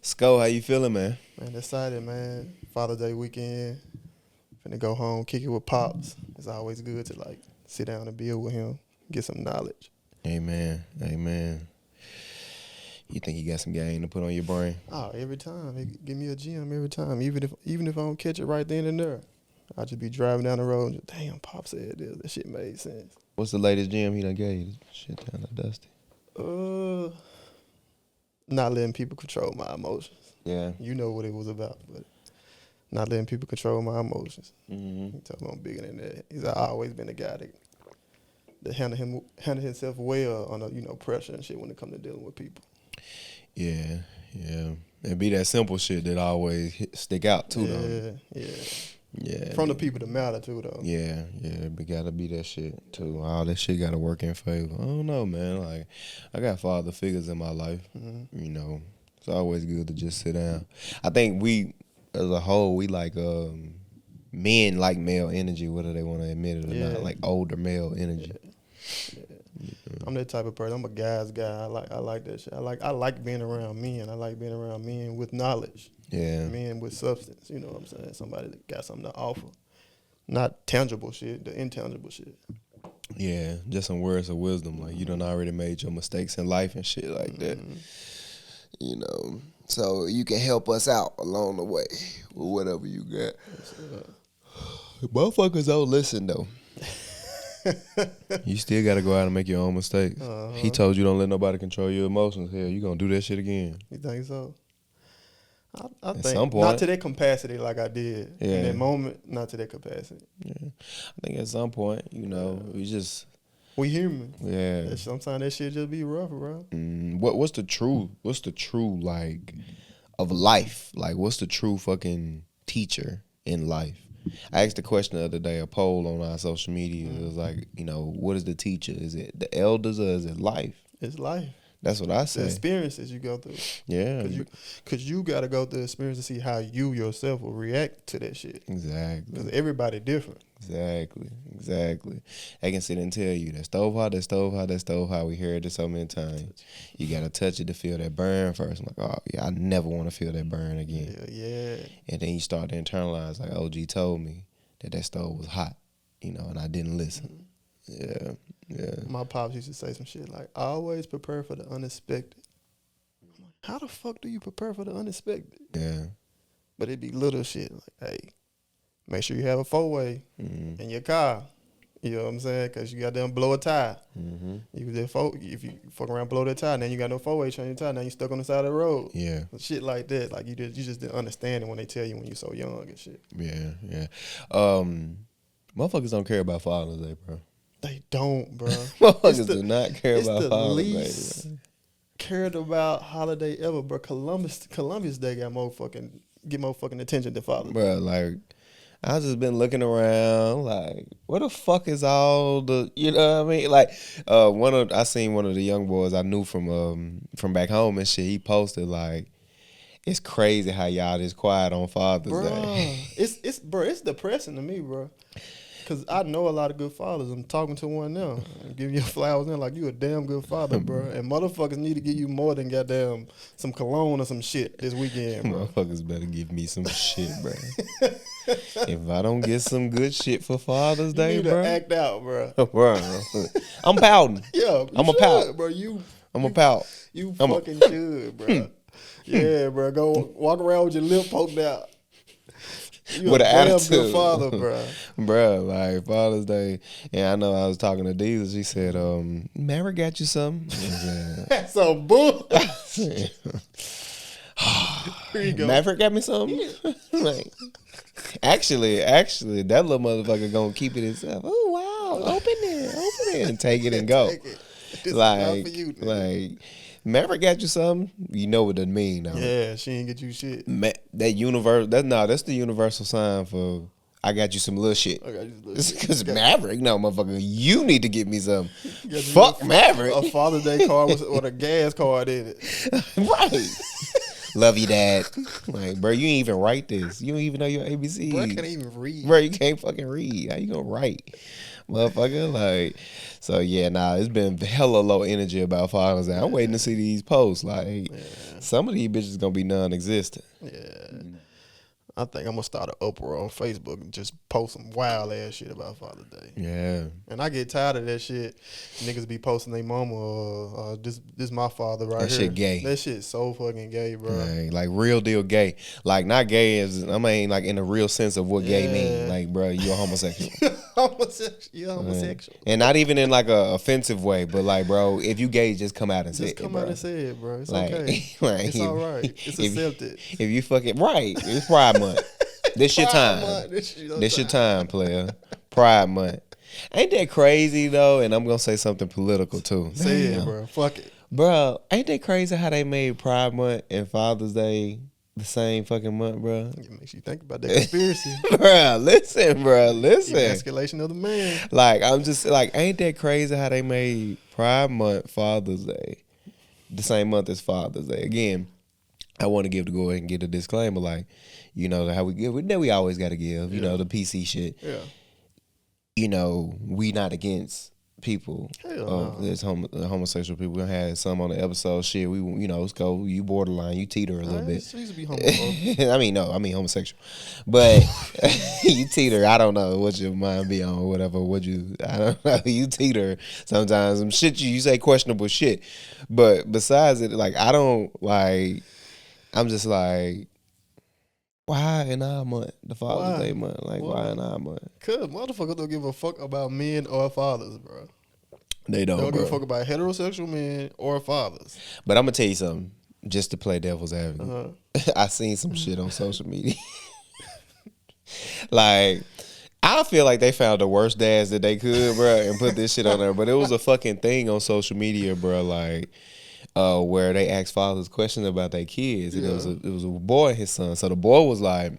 Scoe, how you feeling, man? Man, excited, man. Father's Day weekend. Finna go home, kick it with Pops. It's always good to, sit down and build with him, get some knowledge. Amen. You think you got some game to put on your brain? Oh, every time. He give me a gem every time. Even if I don't catch it right then and there. I just be driving down the road and just, damn, Pop said this. That shit made sense. What's the latest gem he done gave you? Shit kind of dusty. Not letting people control my emotions. Yeah. You know what it was about, but not letting people control my emotions. Mm-hmm. He told me I'm bigger than that. He's always been a guy that handle himself well under, pressure and shit when it comes to dealing with people. Yeah. It be that simple shit that always stick out too, though. Yeah. From the people that matter too, though. Yeah. It gotta be that shit too. All that shit gotta work in favor. I don't know, man. Like, I got father figures in my life. Mm-hmm. It's always good to just sit down. I think we, as a whole, we like men like male energy, whether they want to admit it or not. Like older male energy. Yeah. I'm that type of person. I'm a guy's guy. I like that shit. I like being around men. I like being around men with knowledge. Yeah. Men with substance. You know what I'm saying? Somebody that got something to offer. Not tangible shit, the intangible shit. Yeah, just some words of wisdom. Like, you done already made your mistakes in life and shit like that. So you can help us out along the way with whatever you got. Motherfuckers don't listen, though. You still got to go out and make your own mistakes. He told you don't let nobody control your emotions. Hell, you going to do that shit again. You think so? I At think some point. not to that capacity like I did. Yeah. In that moment, not to that capacity. Yeah. I think at some point, we just... We human. Yeah. Sometimes that shit just be rough, bro. What's the true, like, of life? Like, what's the true fucking teacher in life? I asked the question the other day, a poll on our social media. It was like, what is the teacher? Is it the elders or is it life? It's life. That's what I The say. experiences you go through. Yeah. Because you got to go through the experience to see how you yourself will react to that shit. Exactly. Because everybody different. Exactly. I can sit and tell you that stove hot. We heard it so many times. You got to touch it to feel that burn first. I'm like, oh, yeah, I never want to feel that burn again. Yeah. And then you start to internalize, like OG told me that stove was hot, and I didn't listen. Yeah. My pops used to say some shit like, always prepare for the unexpected. I'm like, how the fuck do you prepare for the unexpected? Yeah. But it be little shit like, hey, make sure you have a four-way in your car. You know what I'm saying? Because you got them blow a tire. If you fuck around blow that tire, then you got no four-way change your tire. Now you stuck on the side of the road. Yeah. Shit like that. Like you just didn't understand it when they tell you when you're so young and shit. Yeah. Motherfuckers don't care about Father's Day, bro. They don't, bro. Motherfuckers do not care about Father's Day. It's the least cared about holiday ever, bro. Columbus Day get more fucking attention than Father's Day. Bro, like, I just been looking around, like, what the fuck is all the, you know what I mean? Like, I seen one of the young boys I knew from back home and shit. He posted like, it's crazy how y'all just quiet on Father's Day. It's depressing to me, bro. Cause I know a lot of good fathers. I'm talking to one now. I'm giving you flowers now, like you a damn good father, bro. And motherfuckers need to give you more than goddamn some cologne or some shit this weekend, bro. Motherfuckers better give me some shit, bro. If I don't get some good shit for Father's Day, you need bro, to act out, bro. Bro, I'm pouting. Yeah, I'm a pout, bro. I'm a pout. You fucking should, bro. Yeah, bro. Go walk around with your lip poked out. You with a an damn attitude, good father, bro. Bro, like Father's Day, and I know I was talking to Diesel. She said, "Maverick got you something." That's so bull. Here you go. Maverick got me something. Like, actually, that little motherfucker gonna keep it himself. Oh wow, open it, and take it and go. Like, Maverick got you something. You know what that mean, though. Yeah, she ain't get you shit. That's the universal sign for I got you some little shit. Because Maverick, no, motherfucker, you need to get me some. Fuck Maverick. A Father's Day card with a gas card in it. Right. Love you, Dad. Like, bro, you ain't even write this. You don't even know your ABC. Bro, I can't even read. Bro, you can't fucking read. How you gonna write? Motherfucker, like, so yeah, nah, it's been hella low energy about Father's Day. I'm waiting to see these posts. Like, some of these bitches gonna be non-existent. Yeah. I think I'm gonna start an uproar on Facebook and just post some wild ass shit about Father's Day. Yeah. And I get tired of that shit. Niggas be posting their mama, this my father right That here. shit gay. That shit so fucking gay, bro. Like real deal gay. Like not gay as I mean like in the real sense of what gay mean. Like, bro, you a homosexual. You're homosexual. And not even in like a offensive way, but like, bro, if you gay, just come out and say it. Just come out and say it, bro. It's like, okay. Like, it's all right. It's accepted. If you fucking right, it's Pride Month. This your time. This your time, player. Pride Month. Ain't that crazy though? And I'm gonna say something political too. Say it, bro. Fuck it, bro. Ain't that crazy how they made Pride Month and Father's Day the same fucking month, bro? It makes you think about that conspiracy, bro. Listen. Escalation of the man. Like I'm just like, ain't that crazy how they made Pride Month Father's Day the same month as Father's Day? Again, I want to go ahead and get a disclaimer, like, you know how we give. We always got to give, you know, the PC shit. Yeah. You know, we not against people. There's homosexual people. We had some on the episode. Shit, we, you know, Scoe, you borderline, you teeter a little bit. Used to be homophobic. I mean homosexual, but you teeter. I don't know what your mind be on or whatever. I don't know. You teeter sometimes. Some shit you say questionable shit, but besides it, like I don't like. I'm just like, why in our month? The Father's Day month. Like, why in our month? Cause motherfuckers don't give a fuck about men or fathers, bro. They don't give a fuck about heterosexual men or fathers. But I'm going to tell you something, just to play devil's advocate. I seen some shit on social media. Like, I feel like they found the worst dads that they could, bro, and put this shit on there. But it was a fucking thing on social media, bro, like, where they asked fathers questions about their kids. And it was a boy and his son. So the boy was like,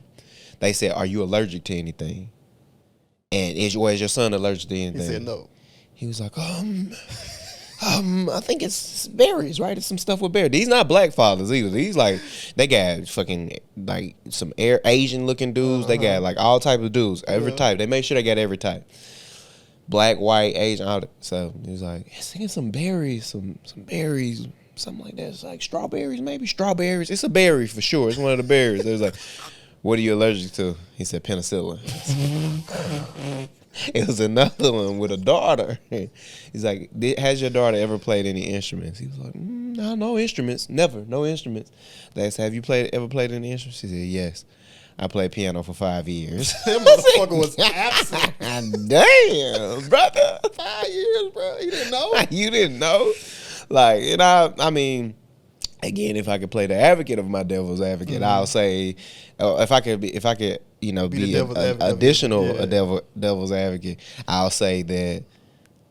they said, "Are you allergic to anything? And is your son allergic to anything?" He said no. He was like, I think it's berries, right? It's some stuff with berries. These not black fathers either. These like, they got fucking like some Asian looking dudes. They got like all type of dudes, every type. They make sure they got every type. Black, white, Asian, all that. So he was like, "It's thinking some berries, some berries." Something like that. It's like strawberries, maybe strawberries. It's a berry for sure. It's one of the berries. They was like, "What are you allergic to?" He said, "Penicillin." It was another one with a daughter. He's like, "Has your daughter ever played any instruments?" He was like, No instruments. Never, no instruments." They said, "Have you ever played any instruments?" He said, "Yes. I played piano for 5 years." That motherfucker was absent. Damn, brother. 5 years, bro. You didn't know? You didn't know? Like, and I mean, again, if I could play the advocate of my devil's advocate, I'll say, if I could, you know, be an additional devil's advocate, I'll say that,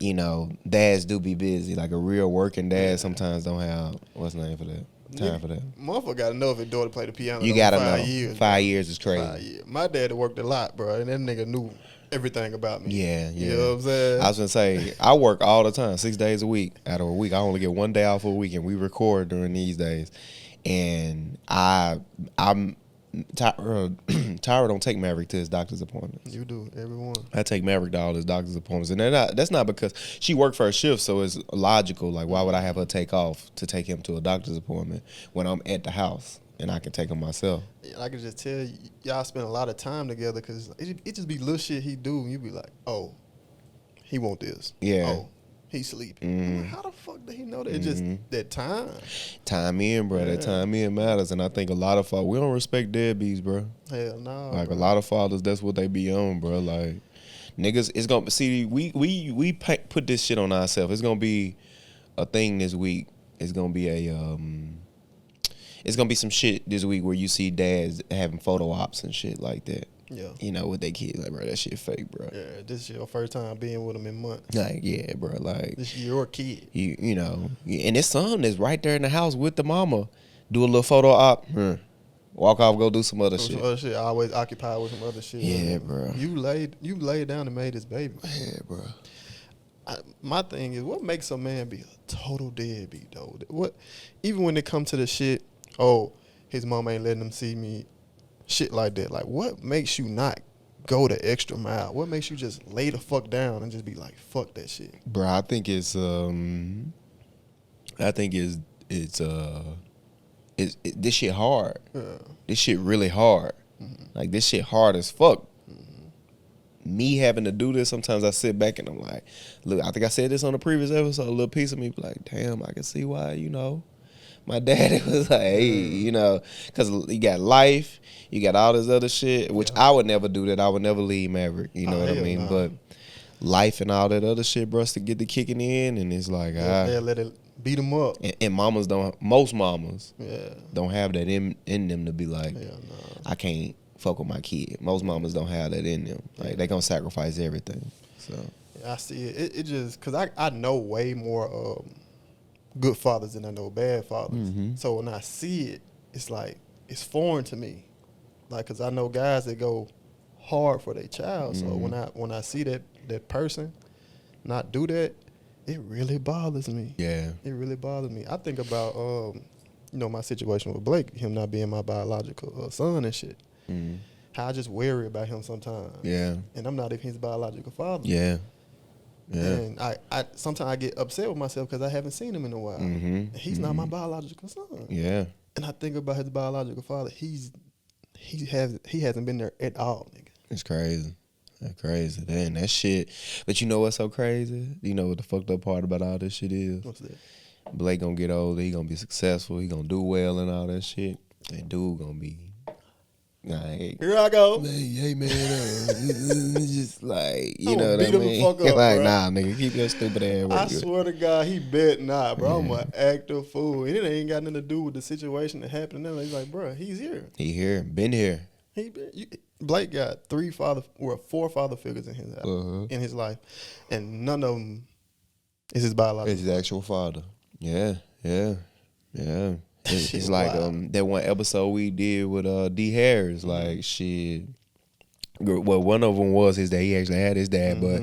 you know, dads do be busy. Like a real working dad sometimes don't have, what's the name for that? Time for that. Motherfucker gotta know if his daughter played the piano. You gotta know. 5 years. 5 years is crazy. 5 years. My dad worked a lot, bro, and that nigga knew everything about me. Yeah. You know what I'm saying? I was gonna say, I work all the time, 6 days a week. Out of a week, I only get 1 day off a week, and we record during these days. And I'm Tyra don't take Maverick to his doctor's appointments. You do, everyone. I take Maverick to all his doctor's appointments, and that's not because she worked for a shift, so it's logical. Like, why would I have her take off to take him to a doctor's appointment when I'm at the house and I can take him myself? Yeah, I can just tell y'all spend a lot of time together because it just be little shit he do, and you be like, oh, he want this. Yeah. Oh, he sleeping. I'm like, how the fuck did he know that? It's just that time. Time in, bro. That time in matters, and I think a lot of fathers, we don't respect deadbeats, bro. Hell no. Like, bro. A lot of fathers, that's what they be on, bro. Like, niggas, it's gonna see. We put this shit on ourselves. It's gonna be a thing this week. It's gonna be it's gonna be some shit this week where you see dads having photo ops and shit like that. Yeah. You know, with their kids. Like, bro, that shit fake, bro. Yeah, this is your first time being with them in months. Like, yeah, bro. Like, this is your kid. You know, and his son is right there in the house with the mama. Do a little photo op. Walk off, go do some other shit. Some other shit. Always occupied with some other shit. Yeah, bro. You laid down and made his baby. Yeah, bro. My thing is, what makes a man be a total deadbeat, though? What, even when it comes to the shit, oh, his mom ain't letting him see me, shit like that. Like, what makes you not go the extra mile? What makes you just lay the fuck down and just be like, fuck that shit? Bro, I think it's this shit hard. Yeah. This shit really hard. Like, this shit hard as fuck. Me having to do this, sometimes I sit back and I'm like, look, I think I said this on the previous episode, a little piece of me be like, damn, I can see why, my daddy was like, hey, because you got life, you got all this other shit, which I would never do that. I would never leave Maverick, you know what I mean? Nah. But life and all that other shit, bro, to get the kicking in, and it's like, they'll let it beat them up. And most mamas don't have that in them to be like, I can't fuck with my kid. Most mamas don't have that in them. Like, they gonna sacrifice everything. So I see it. It just, because I know way more good fathers than I know bad fathers. Mm-hmm. So when I see it, it's like, it's foreign to me. Like, because I know guys that go hard for their child. Mm-hmm. So when I see that person not do that, it really bothers me. Yeah. It really bothers me. I think about, my situation with Blake, him not being my biological son and shit. Mm-hmm. How I just worry about him sometimes. Yeah. And I'm not even his biological father. Yeah. Yeah. And I sometimes I get upset with myself because I haven't seen him in a while. Mm-hmm. And he's not my biological son. Yeah. And I think about his biological father. He hasn't been there at all, nigga. It's crazy. That's crazy. Damn, that shit. But you know what's so crazy? You know what the fucked up part about all this shit is? What's that? Blake gonna get older. He gonna be successful. He gonna do well and all that shit. And dude gonna be here I go. Hey man, just like, you know what I mean? Fuck up, like, bro. Nah, nigga, keep your stupid ass. I swear to God, he bet not, bro. I'm an active fool. And it ain't got nothing to do with the situation that happened. Now he's like, bro, he's here. He here, been here. Blake got four father figures in his house, in his life, and none of them is his biological. It's his actual father. Yeah. It's like that one episode we did with D Harris, like shit. Well, one of them was his dad. He actually had his dad, but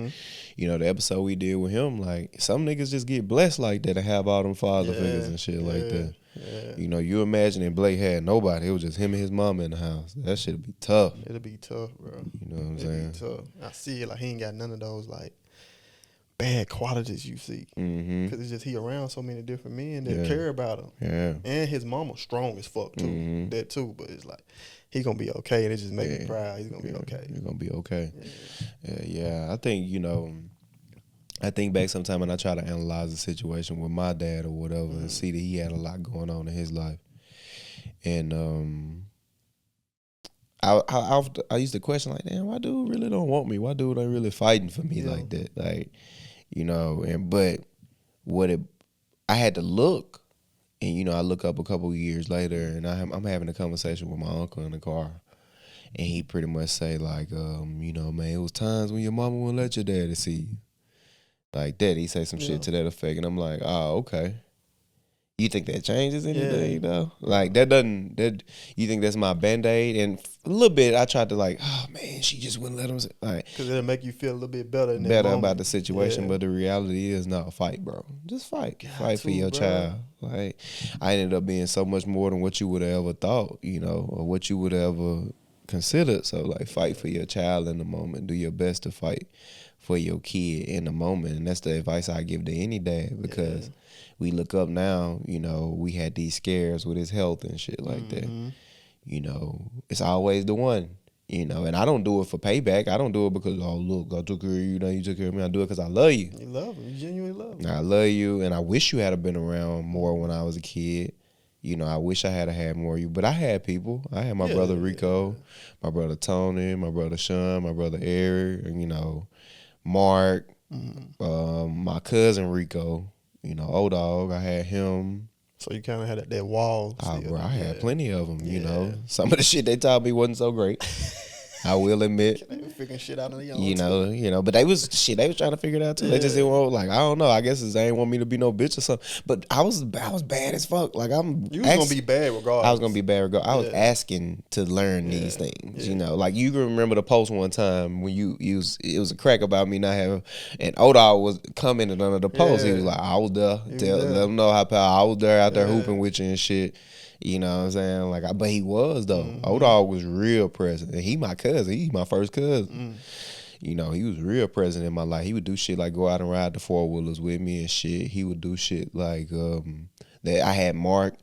the episode we did with him, like, some niggas just get blessed like that and have all them father figures and shit like that. Yeah. You imagine if Blake had nobody, it was just him and his mama in the house. That shit'd be tough. It'll be tough, bro. You know what I'm saying? Be tough. I see it like he ain't got none of those like bad qualities you see. Because it's just he around so many different men that care about him. Yeah. And his mama strong as fuck too. That too. But it's like he gonna be okay, and it just make me proud. He's gonna be okay. He's gonna be okay. Yeah. I think I think back sometime and I try to analyze the situation with my dad or whatever and see that he had a lot going on in his life. And I used to question, like, damn, why dude really don't want me? Why dude ain't really fighting for me like that? Like, I had to look, and I look up a couple of years later, and I'm having a conversation with my uncle in the car, and he pretty much say like, man, it was times when your mama wouldn't let your daddy see you. Like that, he say some shit to that effect, and I'm like, oh, okay. You think that changes anything, though? Like, you think that's my Band-Aid? And a little bit, I tried to like, oh, man, she just wouldn't let him, like. Because it'll make you feel a little bit better about the situation, but the reality is, no, fight, bro. Just fight. Fight for your child. Like, I ended up being so much more than what you would have ever thought, or what you would have ever considered. So, like, fight for your child in the moment. Do your best to fight for your kid in the moment. And that's the advice I give to any dad, because we look up now, we had these scares with his health and shit like that. It's always the one, and I don't do it for payback. I don't do it because, oh, look, I took care of you, now you took care of me. I do it because I love you. You love him. You genuinely love him. I love you, and I wish you had been around more when I was a kid. I wish I had more of you, but I had people. I had my brother Rico, my brother Tony, my brother Sean, my brother Eric, and, Mark, my cousin Rico, old dog. I had him. So you kind of had that wall. Bro, I had plenty of them. Some of the shit they taught me wasn't so great. I will admit. They were figuring shit out on their own. But they was trying to figure it out too. They just didn't want, like, I don't know. I guess they ain't want me to be no bitch or something. But I was bad as fuck. Like, you was gonna be bad regardless. I was gonna be bad regardless. I was asking to learn these things. Like, you can remember the post one time when it was a crack about me not having, and Odal was commenting under the post. He was like, I was there. Let them know how I was there out there hooping with you and shit. You know what I'm saying? Like, but he was though. Mm-hmm. Old dog was real present, and he my cousin. He my first cousin. Mm. You know, he was real present in my life. He would do shit like go out and ride the 4-wheelers with me and shit. He would do shit like that. I had Mark,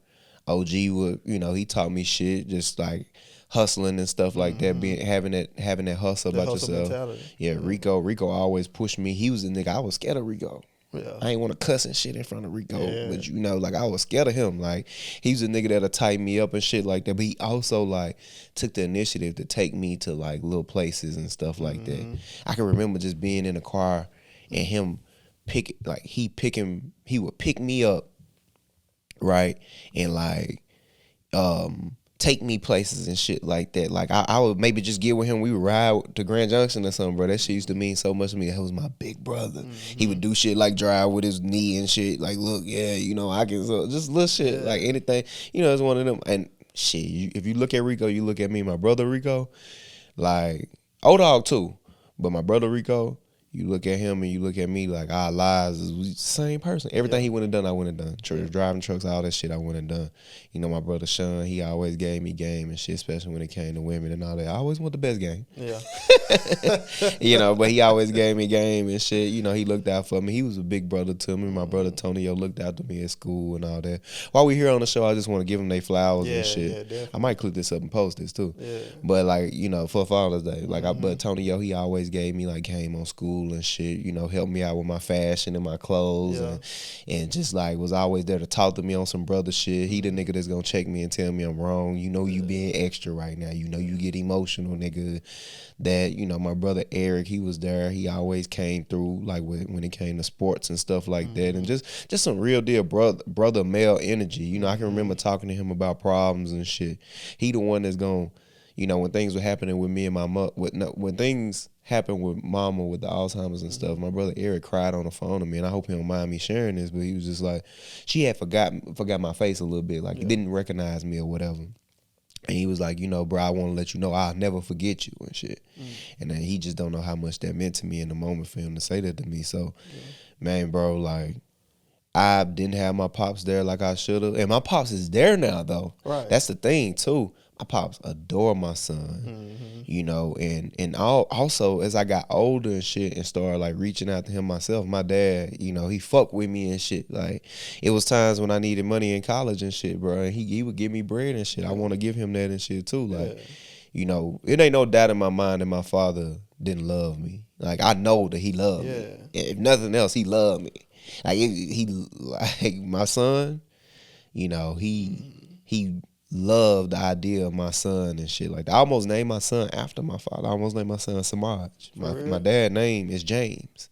OG would, you know, he taught me shit just like hustling and stuff like that. Being having that hustle The about hustle yourself. mentality. Yeah, Rico always pushed me. He was a nigga. I was scared of Rico. Yeah. I ain't want to cuss and shit in front of Rico, Yeah. but you know, like I was scared of him. Like he was a nigga that'll tighten me up and shit like that. But he also like took the initiative to take me to like little places and stuff like that. I can remember just being in the car and him he would pick me up, right, and like take me places and shit like that. Like I would maybe just get with him. We would ride to Grand Junction or something, bro. That shit used to mean so much to me. That was my big brother. He would do shit like drive with his knee and shit. Like, look, yeah, you know, I can just little shit, like anything. You know, it's one of them. And shit, if you look at Rico, you look at me, my brother Rico, like old dog too, but my brother Rico. You look at him and you look at me like our lives is the same person. Everything he went and done, I went and done. Driving trucks, all that shit, I went and done. You know, my brother Sean, he always gave me game and shit, especially when it came to women and all that. I always want the best game. Yeah. You know, but he always gave me game and shit. You know, he looked out for me. He was a big brother to me. My brother Onterio looked out to me at school and all that. While we here on the show, I just want to give them their flowers and shit. Yeah, definitely. I might clip this up and post this too. Yeah. But like, you know, for Father's Day, like but Onterio, he always gave me like game on school and shit. You know, helped me out with my fashion and my clothes and just like was always there to talk to me on some brother shit. He the nigga that's gonna check me and tell me I'm wrong. You know you being extra right now. You know you get emotional, nigga. That, you know, my brother Eric, he was there. He always came through like when it came to sports and stuff like that. And just some real deal brother male energy. You know, I can remember talking to him about problems and shit. He the one that's gonna, you know, when things were happening with me and my mom, when things happened with mama with the Alzheimer's and stuff, my brother Eric cried on the phone to me, and I hope he don't mind me sharing this, but he was just like, she had forgot my face a little bit, like he didn't recognize me or whatever. And he was like, you know, bro, I want to let you know I'll never forget you and shit. And then he just don't know how much that meant to me in the moment for him to say that to me. So, man, bro, like, I didn't have my pops there like I should have. And my pops is there now, though. Right. That's the thing, too. My pops adore my son, you know, and also as I got older and shit and started like reaching out to him myself, my dad, you know, he fucked with me and shit. Like it was times when I needed money in college and shit, bro, and he would give me bread and shit. I want to give him that and shit too. Like, you know, it ain't no doubt in my mind that my father didn't love me. Like I know that he loved me. If nothing else, he loved me. Like he like my son, you know, he loved the idea of my son and shit like that. I almost named my son after my father. I almost named my son Samaj. My dad's name is James.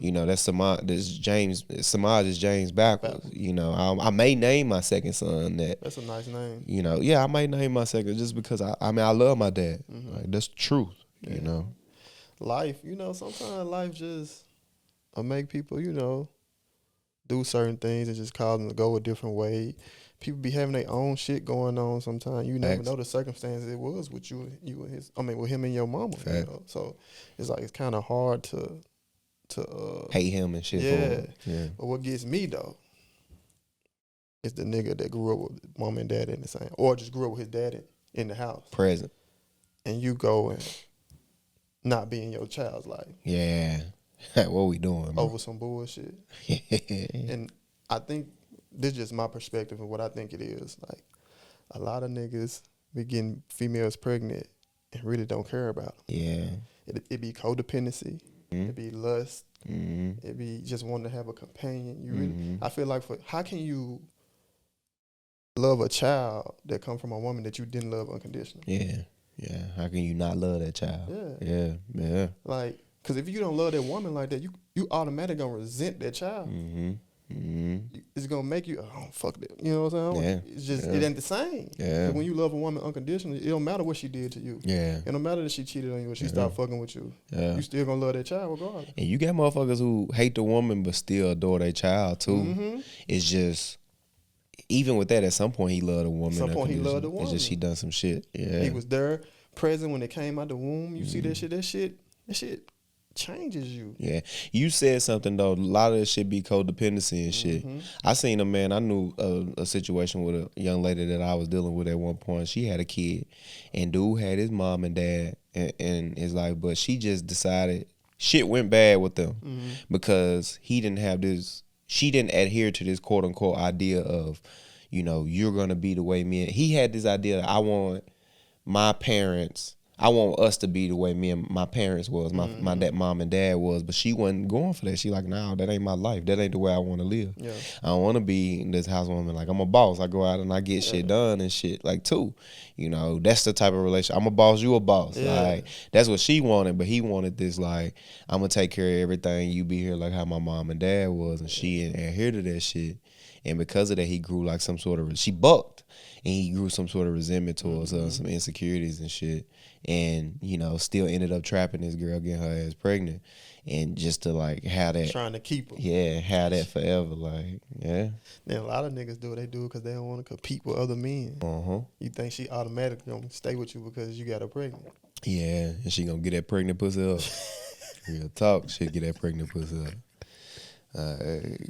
You know, that's Samaj. This James. Samaj is James backwards. You know, I may name my second son that. That's a nice name. You know, yeah, I might name my second just because I mean I love my dad. Like that's truth. You know, life. You know, sometimes life just make people, you know, do certain things and just cause them to go a different way. People be having their own shit going on sometimes. You never know the circumstances it was with you and his. I mean, with him and your mama. You know? So it's like it's kind of hard to hate him and shit. Yeah. But what gets me though is the nigga that grew up with mom and dad in the same, or just grew up with his daddy in the house, present, and you go and not be in your child's life. Yeah. What we doing, bro? Over some bullshit. And I think this is just my perspective of what I think it is. Like, a lot of niggas be getting females pregnant and really don't care about them. Yeah. It be codependency. It be lust. It be just wanting to have a companion. You really, I feel like how can you love a child that come from a woman that you didn't love unconditionally? Yeah. How can you not love that child? Yeah. Like, because if you don't love that woman like that, you automatically gonna resent that child. It's gonna make you, oh, fuck that. You know what I'm saying? Yeah. It's just, it ain't the same. Yeah. When you love a woman unconditionally, it don't matter what she did to you. Yeah. It don't matter that she cheated on you or she stopped fucking with you. Yeah. You still gonna love that child regardless. And you got motherfuckers who hate the woman but still adore their child too. It's just, even with that, at some point he loved the woman. At some point he loved the woman. It's just she done some shit. Yeah. He was there, present when it came out the womb. You see that shit changes you. Yeah. You said something, though. A lot of this shit be codependency and shit. I seen a man, I knew a situation with a young lady that I was dealing with at one point. She had a kid, and dude had his mom and dad and his life, but she just decided shit went bad with them because he didn't have this, she didn't adhere to this quote unquote idea of, you know, you're going to be the way me and, he had this idea that I want us to be the way me and my parents was, my dad, mom and dad was, but she wasn't going for that. She like, nah, that ain't my life. That ain't the way I want to live. Yeah. I don't want to be this housewoman. Like, I'm a boss. I go out and I get shit done and shit. Like, too, you know, that's the type of relationship. I'm a boss, you a boss. Yeah. Like, that's what she wanted, but he wanted this, like, I'm going to take care of everything. You be here like how my mom and dad was, and she adhered to that shit. And because of that, he grew like some sort of, she bucked, and he grew some sort of resentment towards her, some insecurities and shit. And, you know, still ended up trapping this girl, getting her ass pregnant. And just to, like, have that. Trying to keep her. Yeah, have that forever. Like, yeah. Then a lot of niggas do what they do because they don't want to compete with other men. You think she automatically going to stay with you because you got her pregnant. Yeah, and she going to get that pregnant pussy up. Real talk, she get that pregnant pussy up.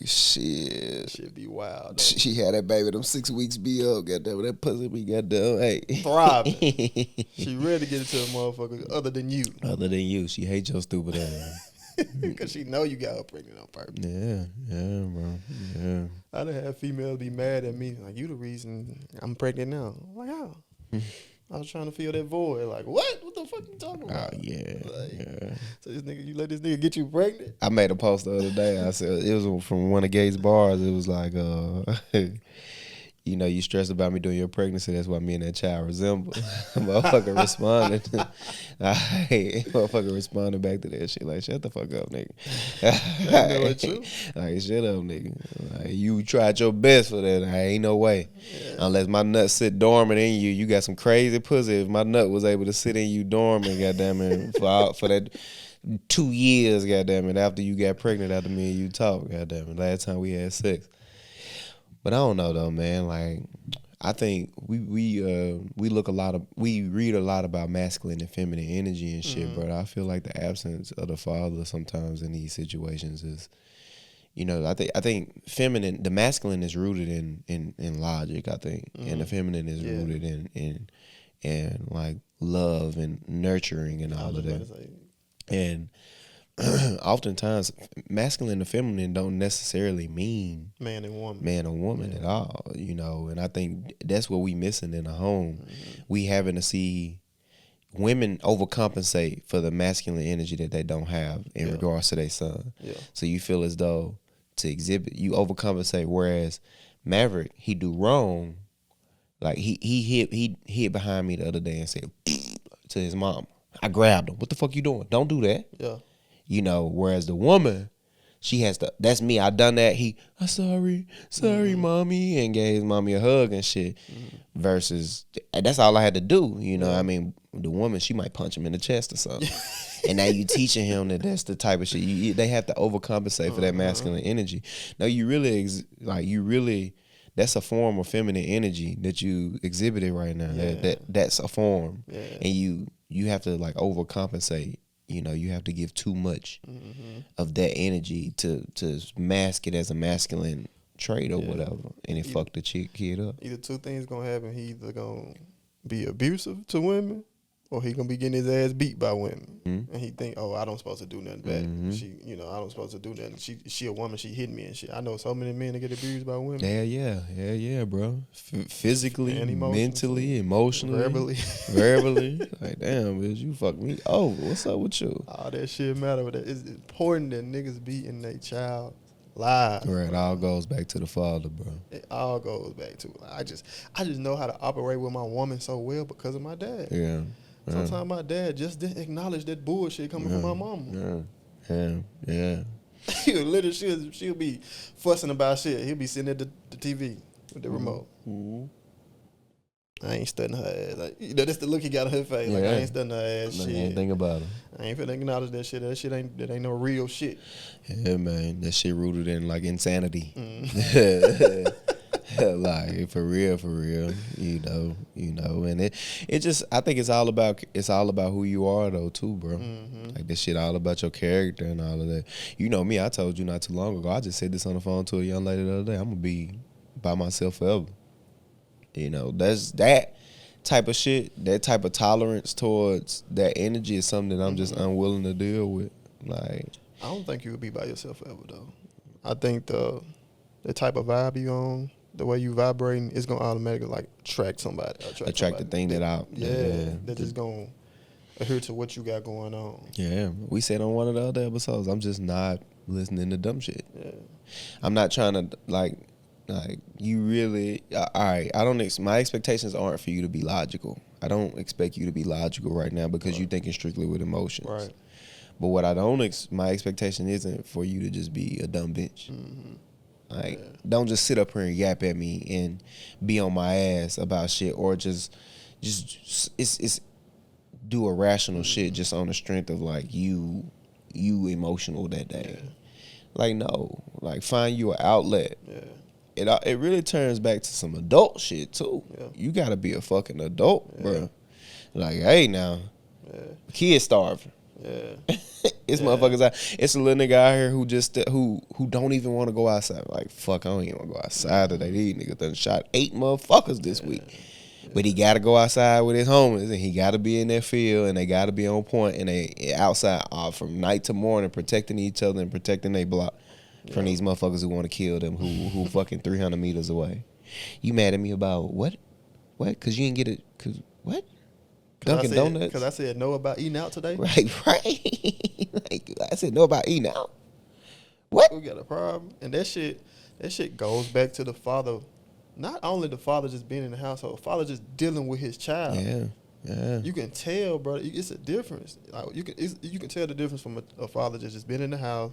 Shit. Shit be wild, though. She had that baby, them 6 weeks be up, goddamn, that pussy be goddamn, hey. Thriving. She ready to get it to a motherfucker other than you. Other than you. She hate your stupid ass. Because she know you got her pregnant on purpose. Yeah, bro. Yeah. I done had females be mad at me, like, you the reason I'm pregnant now. I'm like, how? I was trying to fill that void. Like, what? What the fuck you talking about? Oh, yeah. Like, so this nigga, you let this nigga get you pregnant? I made a post the other day. I said, it was from one of Gates' bars. It was like, you know, you stressed about me during your pregnancy. That's why me and that child resemble. Motherfucker responded. Motherfucker responded back to that shit. Like, shut the fuck up, nigga. Like, shut up, nigga. Like, you tried your best for that. Ain't no way. Yeah. Unless my nut sit dormant in you. You got some crazy pussy. If my nut was able to sit in you dormant, goddamn it, for that 2 years, goddamn it, after you got pregnant, after me and you talked, goddamn it, last time we had sex. But I don't know though, man. Like, I think we read a lot about masculine and feminine energy and shit, but I feel like the absence of the father sometimes in these situations is, you know, I think feminine, the masculine is rooted in logic, I think, and the feminine is rooted in like love and nurturing and all of that. And oftentimes, masculine and feminine don't necessarily mean man and woman at all, you know. And I think that's what we missing in the home. We having to see women overcompensate for the masculine energy that they don't have in regards to their son. So you feel as though to exhibit, you overcompensate. Whereas Maverick, he do wrong. Like he hid behind me the other day and said to his mom, I grabbed him. What the fuck you doing? Don't do that. Yeah. You know, whereas the woman, she has to, that's me, I done that. I'm sorry, mommy, and gave his mommy a hug and shit. Versus, that's all I had to do, you know. I mean, the woman, she might punch him in the chest or something. And now you teaching him that that's the type of shit. They have to overcompensate for that masculine energy. No, you really, that's a form of feminine energy that you exhibited right now. That's a form. And you have to like overcompensate. You know, you have to give too much of that energy to mask it as a masculine trait or whatever, and it fucked the kid up. Either two things gonna happen. He either gonna be abusive to women, or he gonna be getting his ass beat by women, and he think, oh, I don't supposed to do nothing back. She, you know, I don't supposed to do nothing. She a woman. She hit me and shit. I know so many men that get abused by women. Yeah, bro. Physically, mentally, emotionally, verbally. Like, damn, bitch, you fucked me over. What's up with you? All that shit matter. But it's important that niggas beating their child live. Right, it all goes back to the father, bro. It all goes back to. I just know how to operate with my woman so well because of my dad. Yeah. Sometimes my dad just didn't acknowledge that bullshit coming from my mama. Yeah. She'll be fussing about shit. He'll be sitting at the TV with the remote. I ain't studying her ass. Like, you know, that's the look he got on her face. Like, I ain't studying her ass shit. I ain't think about it. I ain't finna acknowledge that shit. That ain't no real shit. Yeah, man. That shit rooted in like insanity. Like for real, and it just I think it's all about who you are though too, bro. Like this shit all about your character and all of that. You know me, I told you not too long ago. I just said this on the phone to a young lady the other day. I'm gonna be by myself forever. That's that type of shit, that type of tolerance towards that energy is something that I'm just unwilling to deal with. Like I don't think you would be by yourself forever though. I think the type of vibe you on, the way you vibrating, is gonna automatically like attract somebody. Attract the thing they're just gonna adhere to what you got going on. Yeah, we said on one of the other episodes, I'm just not listening to dumb shit. Yeah, I'm not trying to like you really. All right, I don't. My expectations aren't for you to be logical. I don't expect you to be logical right now because you're thinking strictly with emotions. right. But what I don't, my expectation isn't for you to just be a dumb bitch. Like, don't just sit up here and yap at me and be on my ass about shit, or just it's do irrational shit just on the strength of like you emotional that day. Like no, like find you an outlet. Yeah. It really turns back to some adult shit too. Yeah. You gotta be a fucking adult, bro. Like, hey now, kids starving. Yeah. It's motherfuckers out. It's a little nigga out here who just who don't even want to go outside. Like, fuck, I don't even want to go outside today. These niggas done shot 8 motherfuckers this week. But he got to go outside with his homies, and he got to be in that field, and they got to be on point, and they outside from night to morning protecting each other and protecting their block from these motherfuckers who want to kill them, who fucking 300 meters away. You mad at me about what? What? Because you didn't get it? Because what? Dunkin' Donuts? Because I said no about eating out today. Right. Like, I said no about eating out. What? We got a problem. And that shit goes back to the father. Not only the father just being in the household, father just dealing with his child. Yeah. You can tell, bro. It's a difference. Like, you can tell the difference from a father just being in the house.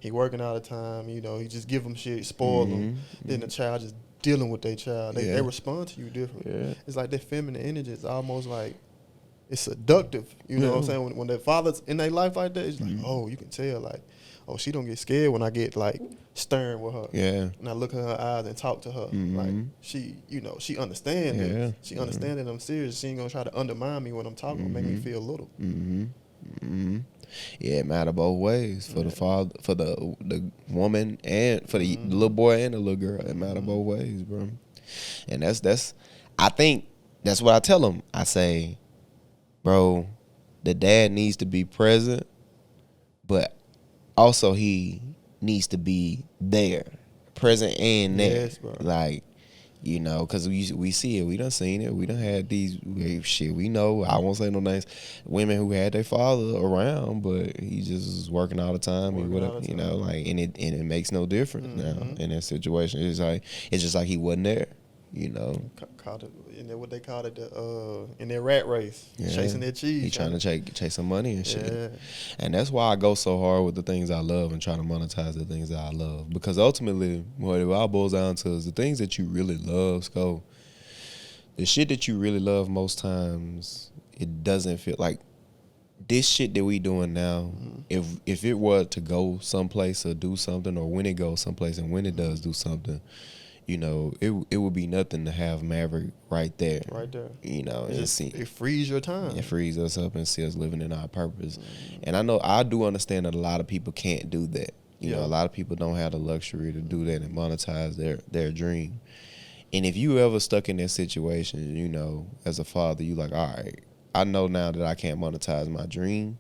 He working all the time. He just give them shit, spoil them. Then the child just dealing with their child. They respond to you different. Yeah. It's like that feminine energy. It's almost like it's seductive. You know what I'm saying? When the father's in their life like that, it's like, oh, you can tell, like, oh, she don't get scared when I get like stern with her. Yeah. And I look in her eyes and talk to her. Like she, she understands it. She understands that I'm serious. She ain't gonna try to undermine me when I'm talking, make me feel little. Yeah, it matter both ways for the father, for the woman, and for the little boy and the little girl. It matter both ways, bro. And that's I think that's what I tell them. I say, bro, the dad needs to be present, but also he needs to be there, present and there. Yes, bro. Like, because we see it. We done seen it. We done had these shit. We know. I won't say no names. Women who had their father around, but he just is working all the time. Like, and it makes no difference now in that situation. It's just like he wasn't there. Called it, what they called it, in their rat race, chasing their cheese. He trying to chase some money and shit. Yeah. And that's why I go so hard with the things I love and try to monetize the things that I love. Because ultimately, what it all boils down to is the things that you really love, Scoe. The shit that you really love most times, it doesn't feel like this shit that we doing now. If it were to go someplace or do something, or when it goes someplace and when it does do something, it would be nothing to have Maverick right there. Right there. It frees your time. It frees us up and see us living in our purpose. And I do understand that a lot of people can't do that. A lot of people don't have the luxury to do that and monetize their dream. And if you ever stuck in that situation, as a father, you like, all right, I know now that I can't monetize my dream,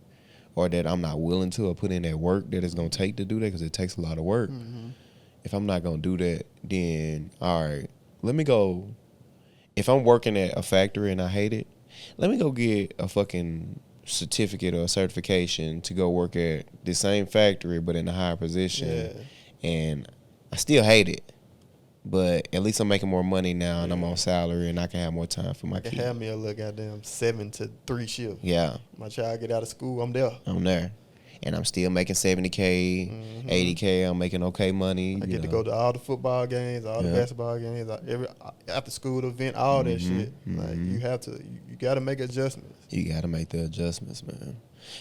or that I'm not willing to, or put in that work that it's going to take to do that, because it takes a lot of work. If I'm not going to do that, then, all right, let me go. If I'm working at a factory and I hate it, let me go get a fucking certificate or a certification to go work at the same factory but in a higher position. Yeah. And I still hate it, but at least I'm making more money now and I'm on salary and I can have more time for my kids. I can have me a little goddamn 7 to 3 shift. Yeah. My child get out of school, I'm there. I'm there. and I'm still making 70K, 80K. I'm making okay money. I get to go to all the football games, all the basketball games, every after school event, all that shit. Like you have to, you got to make adjustments. You got to make the adjustments, man.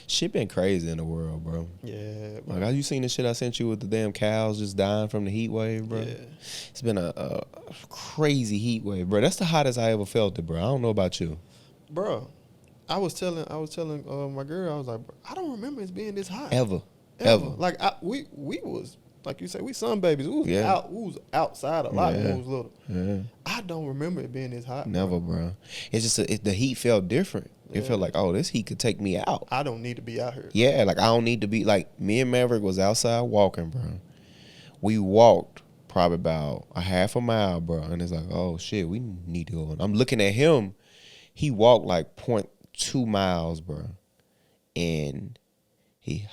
Shit been crazy in the world, bro. Yeah, bro. Like, have you seen the shit I sent you with the damn cows just dying from the heat wave, bro? Yeah. It's been a crazy heat wave, bro. That's the hottest I ever felt it, bro. I don't know about you. Bro, I was telling my girl, I was like, bro, I don't remember it being this hot. Ever. Like we was, like you said, we sun babies. We was outside a lot when we was little. Yeah. I don't remember it being this hot. Never, bro. It's just the heat felt different. It felt like, oh, this heat could take me out. I don't need to be out here. Yeah, like I don't need to be, like me and Maverick was outside walking, bro. We walked probably about a half a mile, bro. And it's like, oh shit, we need to go. I'm looking at him. He walked like 0.2 miles, bro. And he,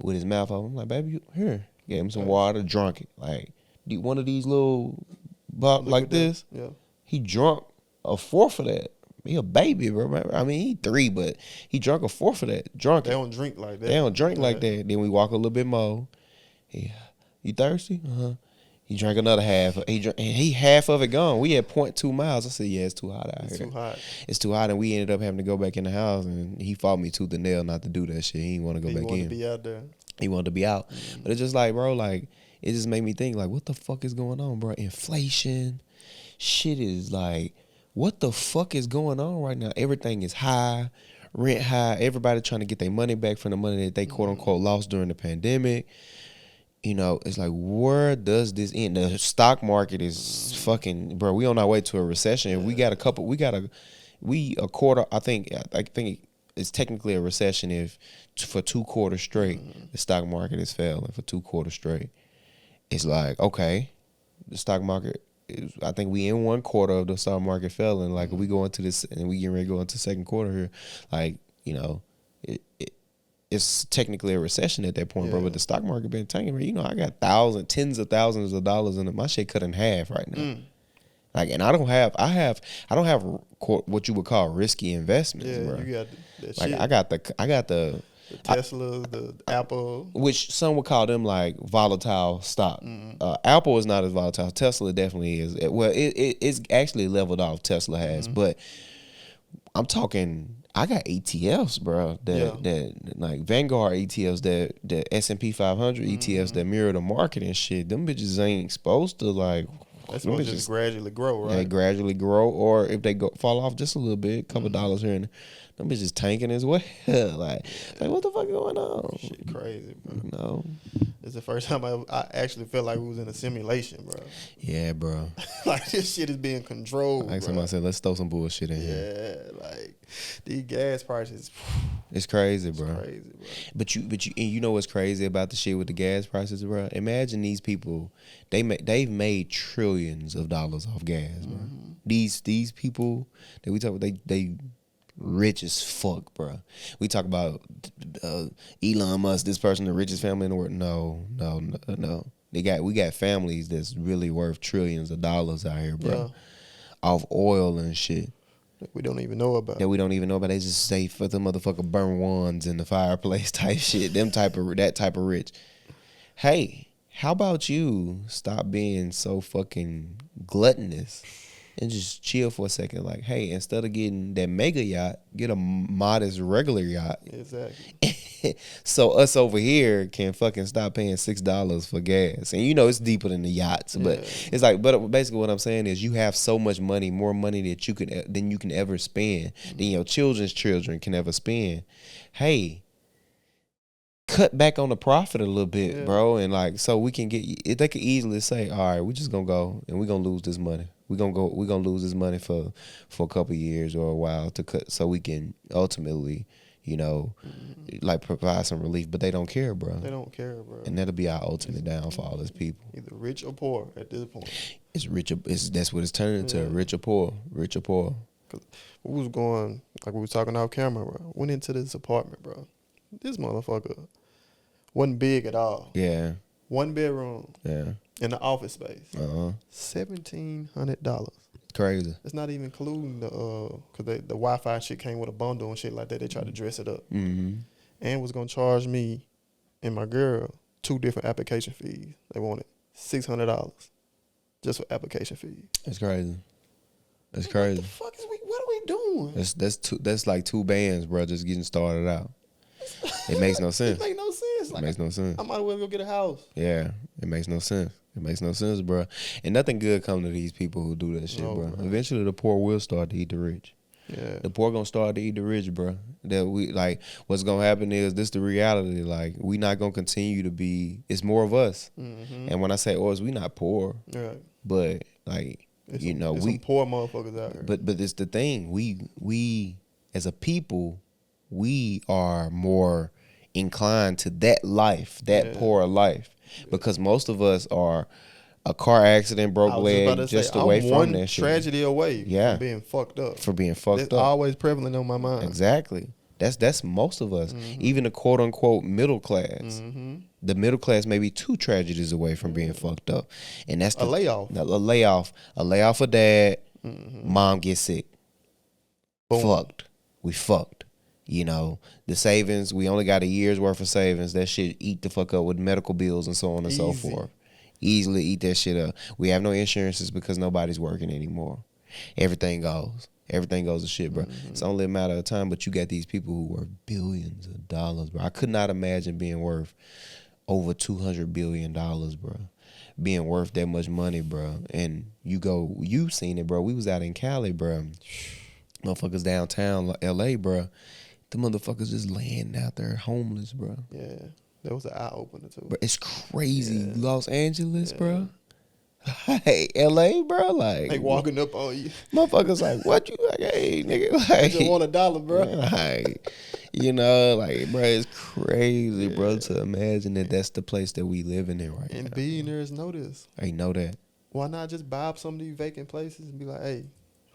with his mouth open, I'm like, baby, here. Gave him some water, drunk it. Like, one of these little bottles like this. Yeah. He drunk a fourth of that. He a baby, bro. I mean, he 3, but he drunk a fourth of that. Drunk They it. don't drink like that. They don't drink like that. Then we walk a little bit more. You thirsty? He drank another half. He half of it gone. We had 0.2 miles. I said, yeah, it's too hot out here. It's too hot. It's too hot, and we ended up having to go back in the house, and he fought me tooth and nail not to do that shit. He didn't want to go back in. He wanted to be out there. He wanted to be out. But it's just like, bro, like, it just made me think, like, what the fuck is going on, bro? Inflation. Shit is like, what the fuck is going on right now? Everything is high, rent high. Everybody trying to get their money back from the money that they quote unquote lost during the pandemic. You know, it's like, where does this end? The stock market is fucking, bro. We on our way to a recession. Yeah. A quarter. I think it's technically a recession if for 2 quarters straight the stock market is failing for 2 quarters straight. It's like, okay, the stock market. I think we in 1 quarter of the stock market failing. Like, if we go into this and we getting ready to go into 2nd quarter here, like, you know, it's technically a recession at that point, bro. But the stock market been tanking, bro. You know, I got tens of thousands of dollars in it. My shit cut in half right now. Like, and I don't have what you would call risky investments, bro. You got that like shit. I got the Tesla, the Apple, which some would call them like volatile stock. Apple is not as volatile. Tesla definitely is. Well, it's actually leveled off. Tesla has, but I'm talking. I got ETFs, bro. That like Vanguard ETFs, that S&P 500 ETFs that mirror the market and shit. Them bitches ain't supposed to like. That's supposed to just gradually grow, right? They gradually grow, or if they fall off just a little bit, a couple dollars here and there. Them bitches tanking as well. like what the fuck going on? Shit crazy, bro. You know? It's the first time I actually felt like we was in a simulation, bro. Yeah, bro. Like, this shit is being controlled, Like somebody said, let's throw some bullshit in here. Yeah, like, these gas prices. It's crazy, bro. It's crazy, bro. But you know what's crazy about the shit with the gas prices, bro? Imagine these people, they've made trillions of dollars off gas, bro. These people that we talk about, they rich as fuck, bro. We talk about Elon Musk, this person, the richest family in the world. No. We got families that's really worth trillions of dollars out here, bro. Yeah. Off oil and shit. We don't even know about. That we don't even know about. They just say for the motherfucker burn ones in the fireplace type shit. That type of rich. Hey, how about you stop being so fucking gluttonous and just chill for a second? Like, hey, instead of getting that mega yacht, get a modest regular yacht. Exactly. So us over here can fucking stop paying $6 for gas. And you know it's deeper than the yachts, but it's like, but basically what I'm saying is you have so much money, more money than you can ever spend, than your children's children can ever spend. Hey, cut back on the profit a little bit, bro, and like so we can get. They could easily say, all right, we just gonna go and we gonna lose this money. We're gonna lose this money for a couple of years or a while to cut, so we can ultimately, you know, like provide some relief. But they don't care, bro. They don't care, bro. And that'll be our ultimate downfall as people. Either rich or poor at this point. It's rich. That's what it's turning into. Rich or poor. Rich or poor. Cause we was going, like we was talking off camera, bro. Went into this apartment, bro. This motherfucker wasn't big at all. Yeah. 1 bedroom. Yeah. In the office space. $1,700. Crazy. It's not even including the cause the Wi-Fi shit came with a bundle and shit like that. They tried to dress it up. Mm-hmm. and was gonna charge me and my girl 2 different application fees. They wanted $600 just for application fees. That's crazy. That's What crazy. the fuck is we? What are we doing? That's like 2 bands, bro, just getting started out. It makes no sense. It makes no sense. It makes no sense. I might as well go get a house. Yeah, it makes no sense. It makes no sense, bro. And nothing good come to these people who do that shit, No, bro. bro. Eventually, the poor will start to eat the rich. Yeah. The poor gonna start to eat the rich, bro. That we like. What's gonna happen is this: the reality. Like, we not gonna continue to be. It's more of us. Mm-hmm. And when I say us, we not poor, Right. but like It's you know, there's we. some poor motherfuckers out here. But it's the thing. We as a people, we are more inclined to that life, that Yeah. poor life, because most of us are a car accident, broke I was just about leg, to just say, away I'm from one that shit. tragedy away Yeah. from being fucked up. For being That's fucked up. always prevalent on my mind. Exactly. That's most of us. Mm-hmm. Even the quote unquote middle class. Mm-hmm. The middle class may be 2 tragedies away from being fucked up, and that's A layoff. A layoff of dad. Mm-hmm. Mom gets sick. Boom. Fucked. We fucked. You know, the savings, we only got a year's worth of savings. That shit eat the fuck up with medical bills and so on and so Easy. forth. Easily eat that shit up. We have no insurances because nobody's working anymore. Everything goes. Everything goes to shit, bro. Mm-hmm. It's only a matter of time, but you got these people who worth billions of dollars, bro. I could not imagine being worth over $200 billion, bro. Being worth that much money, bro. And you seen it, bro. We was out in Cali, bro. Motherfuckers downtown LA, bro. The motherfuckers just laying out there homeless, bro. Yeah. That was an eye opener too. Bro, it's crazy. Yeah. Los Angeles, Yeah. bro. Hey, LA, bro. Like walking up on you. motherfuckers like, what you like, hey, nigga, I like, just want $1, bro. like, you know, like, bro, it's crazy, bro, to imagine that that's the place that we living in right And now. billionaires know this. I know that. Why not just buy up some of these vacant places and be like, hey,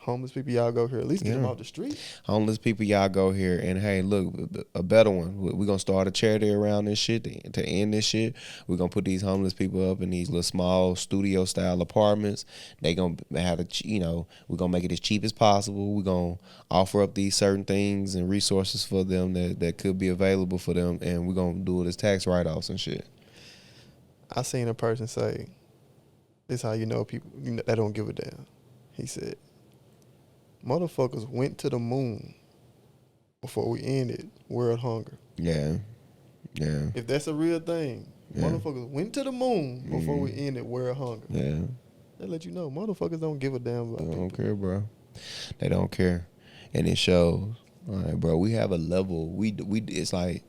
homeless people, y'all go here. At least get them Yeah. off the street. Homeless people, y'all go here, and hey, look, a better one. We're gonna start a charity around this shit to end this shit. We're gonna put these homeless people up in these little small studio style apartments. They gonna have we're gonna make it as cheap as possible. We're gonna offer up these certain things and resources for them that could be available for them, and we're gonna do it as tax write-offs and shit. I seen a person say, this how you know people that don't give a damn. He said, motherfuckers went to the moon before we ended world hunger. Yeah. If that's a real thing, Yeah. motherfuckers went to the moon before we ended world hunger. Yeah. They let you know, motherfuckers don't give a damn about They people. don't care, bro. They don't care, and it shows. All right, bro. We have a level. We it's like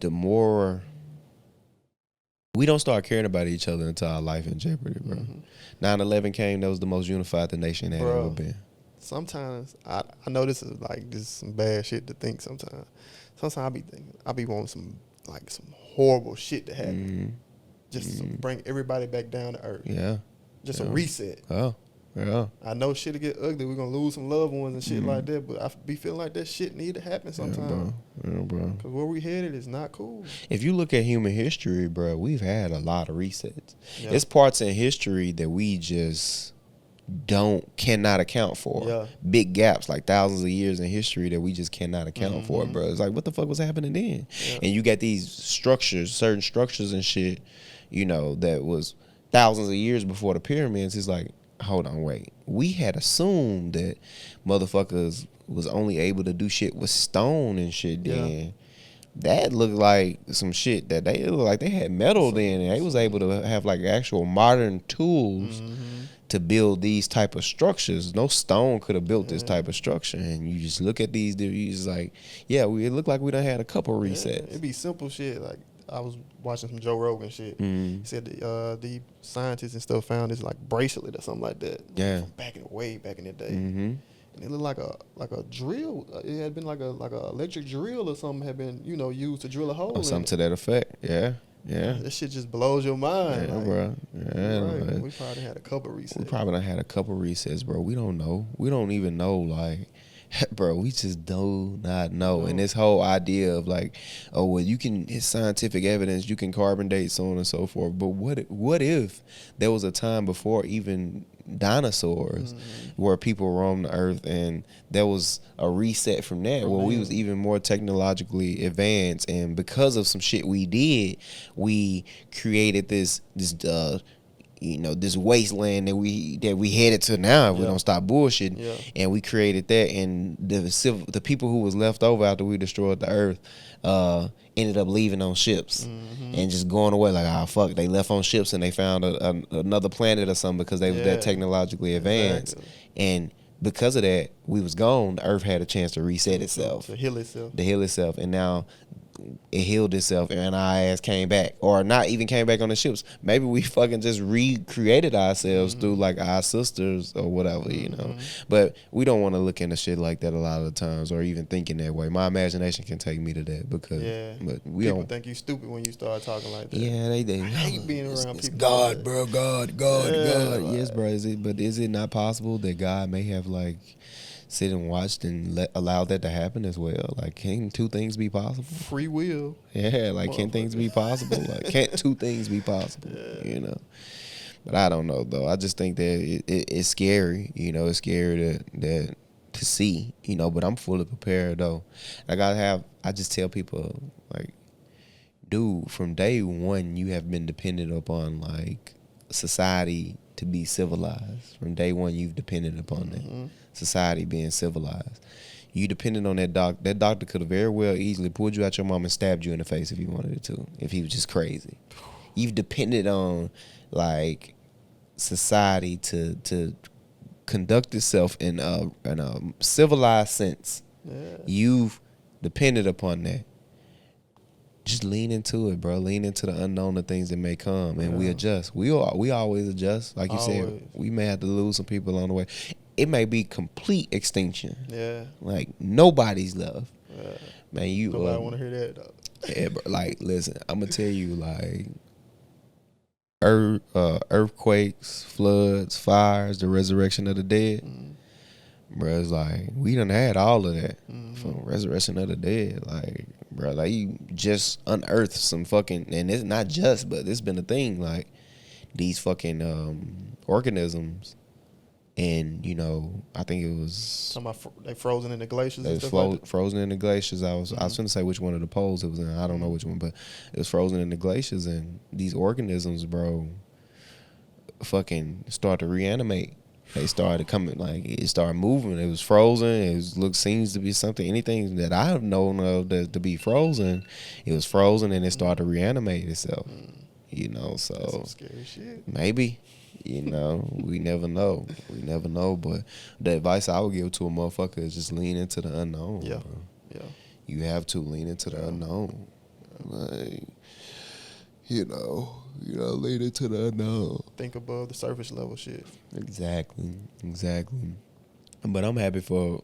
the more we don't start caring about each other until our life in jeopardy, bro. Mhm. 9/11 came. That was the most unified the nation had Bro. ever been. Sometimes I know this is some bad shit to think. Sometimes I be wanting some horrible shit to happen, just to bring everybody back down to earth. Yeah. Just a Yeah. reset. Oh. Yeah. I know shit'll get ugly. We're gonna lose some loved ones and shit like that. But I be feeling like that shit need to happen sometime. Yeah, bro. Cause where we headed is not cool. If you look at human history, bro, we've had a lot of resets. Yeah. It's parts in history that we just cannot account for. Yeah. Big gaps, like thousands of years in history that we just cannot account for, bro. It's like, what the fuck was happening then? Yeah. And you got these structures, certain structures and shit, that was thousands of years before the pyramids. It's like, hold on, wait. We had assumed that motherfuckers was only able to do shit with stone and shit then. Yeah. That looked like some shit that they looked like they had metal then, and they was able to have like actual modern tools to build these type of structures. No stone could have built this type of structure. And you just look at these, you just like, yeah, it looked like we done had a couple resets. Yeah, it'd be simple shit. Like I was watching some Joe Rogan shit. He said the scientists and stuff found this like bracelet or something like that. Yeah. From way back in the day. Mm-hmm. And it looked like a drill. It had been like a electric drill or something had been used to drill a hole. Or something to that effect. Yeah. Yeah. That shit just blows your mind. Yeah, like, bro. Yeah, right. man. We probably had a couple resets. We probably done had a couple resets, bro. We don't know. We don't even know, like, bro, we just do not know. And this whole idea of like, oh, well, it's scientific evidence, you can carbon date, so on and so forth. But what if there was a time before even dinosaurs, where people roamed the earth, and there was a reset from that, where we was even more technologically advanced, and because of some shit we did, we created this this wasteland that we headed to now if we don't stop bullshitting. And we created that, and the people who was left over after we destroyed the earth ended up leaving on ships and just going away like, oh fuck, they left on ships and they found another planet or something because they was that technologically advanced. And because of that, we was gone. The earth had a chance to reset itself, to heal itself, and now it healed itself and our ass came back, or not even came back on the ships. Maybe we fucking just recreated ourselves through like our sisters or whatever, you know. But we don't want to look into shit like that a lot of the times, or even thinking that way. My imagination can take me to that because but we people don't think you stupid when you start talking like that. Yeah, they I hate being around it's people. God, like bro, God. Yes, bro. Is it not possible that God may have like sit and watched and allow that to happen as well? Like, can two things be possible? Free will. Yeah, like, can things be possible? Like, can't two things be possible? You know? But I don't know, though. I just think that it's scary. You know, it's scary to see, you know, but I'm fully prepared, though. I just tell people, like, dude, from day one, you have been dependent upon, like, society to be civilized. From day one, you've depended upon that. Society being civilized. You depended on that doctor. That doctor could have very well easily pulled you out your mom and stabbed you in the face if he wanted it to, if he was just crazy. You've depended on like society to conduct itself in a civilized sense. You've depended upon that. Just lean into it, bro. Lean into the unknown, the things that may come, and we adjust. We always adjust. Like you said, we may have to lose some people along the way. It may be complete extinction. Yeah. Like, nobody's left. Yeah. Man, nobody want to hear that, though. Yeah, bro. Like, listen, I'm going to tell you, like, earthquakes, floods, fires, the resurrection of the dead. Bro, it's like, we done had all of that from resurrection of the dead. Like, bro, like, you just unearthed some fucking, and it's not just, but it's been a thing, like, these fucking organisms. And, you know, I think it was... Talking about they frozen in the glaciers and stuff like that? Frozen in the glaciers. I was going to say which one of the poles it was in. I don't know which one, but it was frozen in the glaciers. And these organisms, bro, fucking started to reanimate. They started coming, like, it started moving. It was frozen. It seems to be something, anything that I have known of to be frozen, it was frozen and it started to reanimate itself. You know, so... That's some scary shit. Maybe. You know, we never know. We never know. But the advice I would give to a motherfucker is just lean into the unknown. Yeah. Bro. Yeah. You have to lean into the unknown. Like, you know, lean into the unknown. Think above the surface level shit. Exactly. But I'm happy for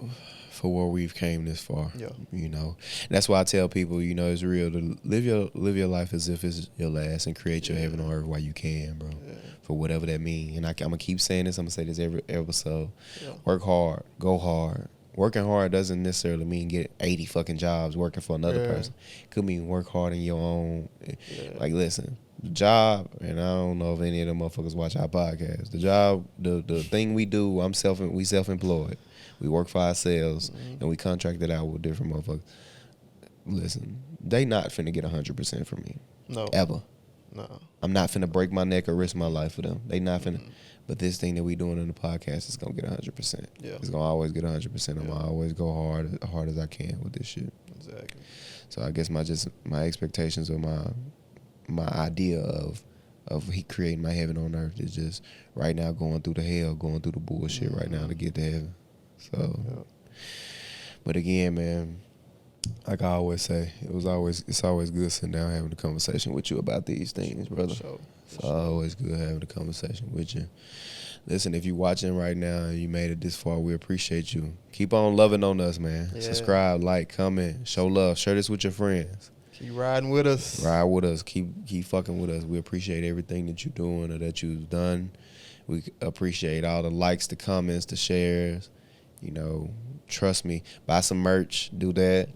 where we've came this far. Yeah. You know, that's why I tell people, you know, it's real to live your life as if it's your last and create your heaven on earth while you can, bro. Yeah. For whatever that means. And I'm gonna keep saying this. I'm gonna say this every episode. Yeah. Work hard. Go hard. Working hard doesn't necessarily mean get 80 fucking jobs working for another person. It could mean work hard in your own. Like, listen, the job, and I don't know if any of them motherfuckers watch our podcast. The job, the thing we do, we self-employed. We work for ourselves, and we contracted out with different motherfuckers. Listen, they not finna get 100% from me. No. Ever. No. I'm not finna break my neck or risk my life for them. They not finna. But this thing that we doing in the podcast is gonna get 100%. Yeah. It's gonna always get 100%. I'm gonna always go hard as I can with this shit. Exactly. So I guess my expectations or my idea of he creating my heaven on earth is just right now going through the hell, going through the bullshit right now to get to heaven. So, but again, man, like I always say, it's always good sitting down having a conversation with you about these things, brother. It's always good having a conversation with you. Listen, if you're watching right now and you made it this far, we appreciate you. Keep on loving on us, man. Yeah. Subscribe, like, comment, show love, share this with your friends. Keep riding with us. Ride with us. Keep fucking with us. We appreciate everything that you're doing or that you've done. We appreciate all the likes, the comments, the shares. You know, trust me. Buy some merch. Do that.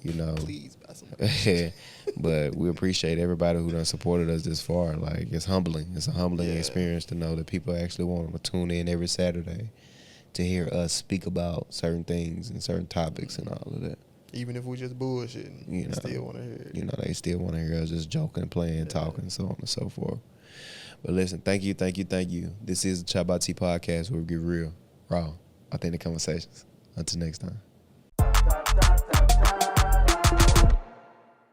you know. Please buy some. But we appreciate everybody who done supported us this far. Like, it's humbling. It's a humbling experience to know that people actually want to tune in every Saturday to hear us speak about certain things and certain topics and all of that. Even if we just bullshitting, You know, still want to hear it. You know, they still want to hear us just joking, playing, talking, so on and so forth. But listen, thank you. This is the ChoppedByT podcast where we get real, raw, authentic conversations. Until next time.